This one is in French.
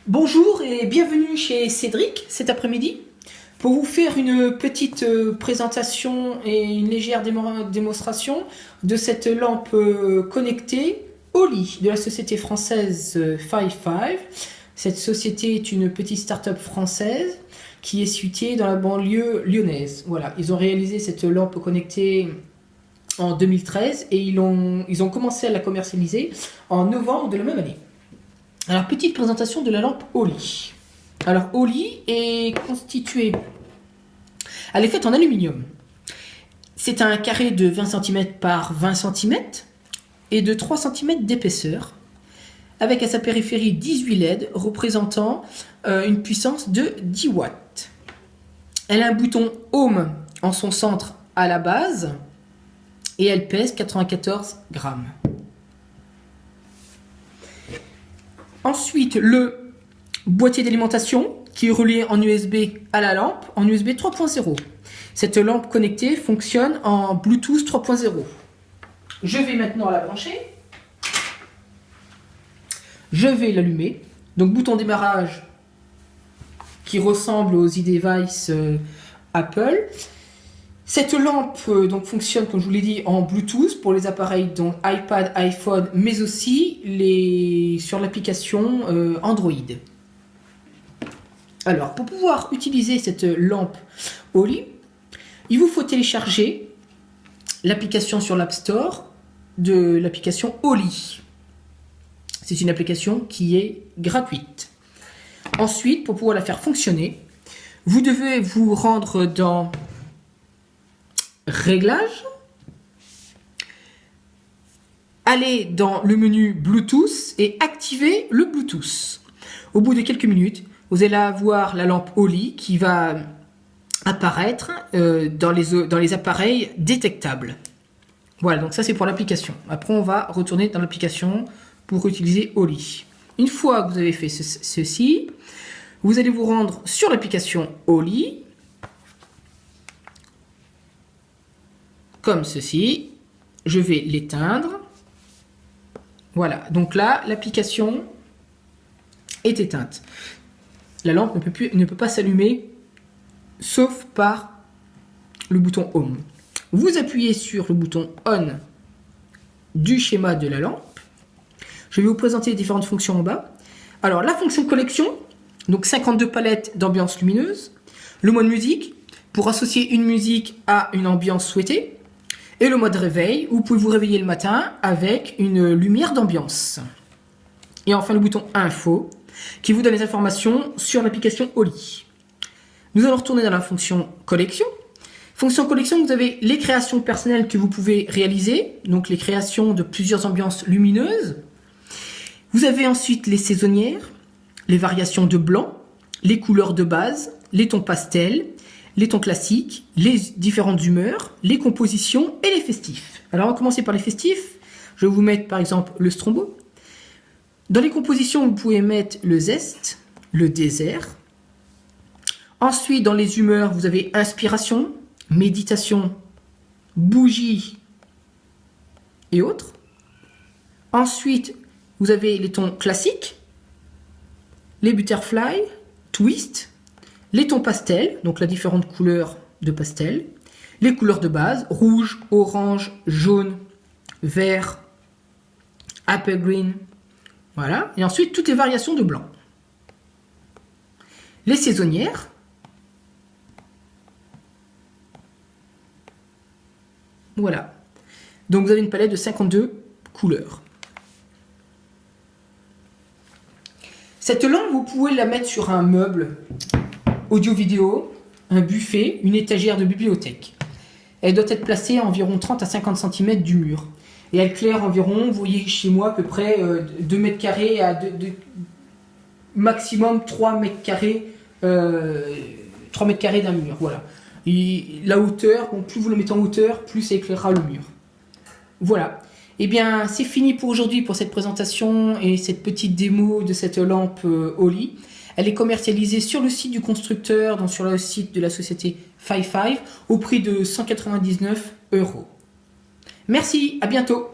Bonjour et bienvenue chez Cédric cet après-midi pour vous faire une petite présentation et une légère démonstration de cette lampe connectée Oli de la société française Fi5. Cette société est une petite start-up française qui est située dans la banlieue lyonnaise. Voilà, ils ont réalisé cette lampe connectée en 2013 et ils ont commencé à la commercialiser en novembre de la même année. Alors, petite présentation de la lampe Oli. Alors, Oli est constituée... Elle est faite en aluminium. C'est un carré de 20 cm par 20 cm et de 3 cm d'épaisseur, avec à sa périphérie 18 LED représentant une puissance de 10 watts. Elle a un bouton Home en son centre à la base et elle pèse 94 grammes. Ensuite, le boîtier d'alimentation qui est relié en USB à la lampe en USB 3.0. Cette lampe connectée fonctionne en Bluetooth 3.0. Je vais maintenant la brancher. Je vais l'allumer. Donc bouton démarrage qui ressemble aux e-device Apple. Cette lampe fonctionne, comme je vous l'ai dit, en Bluetooth pour les appareils donc iPad, iPhone, mais aussi sur l'application Android. Alors, pour pouvoir utiliser cette lampe Oli, il vous faut télécharger l'application sur l'App Store de l'application Oli. C'est une application qui est gratuite. Ensuite, pour pouvoir la faire fonctionner, vous devez vous rendre dans Réglages, aller dans le menu Bluetooth et activer le Bluetooth. Au bout de quelques minutes, vous allez avoir la lampe Oli qui va apparaître dans les appareils détectables. Voilà, donc ça c'est pour l'application. Après, on va retourner dans l'application pour utiliser Oli. Une fois que vous avez fait ceci, vous allez vous rendre sur l'application Oli, comme ceci. Je vais l'éteindre. Voilà, donc là, l'application est éteinte. La lampe ne peut pas s'allumer, sauf par le bouton Home. Vous appuyez sur le bouton On du schéma de la lampe. Je vais vous présenter les différentes fonctions en bas. Alors, la fonction collection, donc 52 palettes d'ambiance lumineuse. Le mode musique, pour associer une musique à une ambiance souhaitée. Et le mode réveil, où vous pouvez vous réveiller le matin avec une lumière d'ambiance. Et enfin le bouton Info, qui vous donne les informations sur l'application Oli. Nous allons retourner dans la fonction Collection. Fonction Collection, vous avez les créations personnelles que vous pouvez réaliser, donc les créations de plusieurs ambiances lumineuses. Vous avez ensuite les saisonnières, les variations de blanc, les couleurs de base, les tons pastels, les tons classiques, les différentes humeurs, les compositions et les festifs. Alors on va commencer par les festifs. Je vais vous mettre par exemple le Strombo. Dans les compositions, vous pouvez mettre le zeste, le désert. Ensuite, dans les humeurs, vous avez inspiration, méditation, bougie et autres. Ensuite, vous avez les tons classiques, les butterfly, twist, les tons pastels, donc la différente couleurs de pastel, les couleurs de base, rouge, orange, jaune, vert, apple green, voilà, et ensuite toutes les variations de blanc. Les saisonnières, voilà, donc vous avez une palette de 52 couleurs. Cette lampe, vous pouvez la mettre sur un meuble audio-vidéo, un buffet, une étagère de bibliothèque. Elle doit être placée à environ 30 à 50 cm du mur. Et elle claire environ, vous voyez chez moi, à peu près 2 mètres carrés à maximum 3 mètres carrés, 3 mètres carrés d'un mur. Voilà. Et la hauteur, bon, plus vous le mettez en hauteur, plus ça éclairera le mur. Voilà. Eh bien, c'est fini pour aujourd'hui pour cette présentation et cette petite démo de cette lampe Oli. Elle est commercialisée sur le site du constructeur, donc sur le site de la société Fi5, au prix de 199 €. Merci, à bientôt.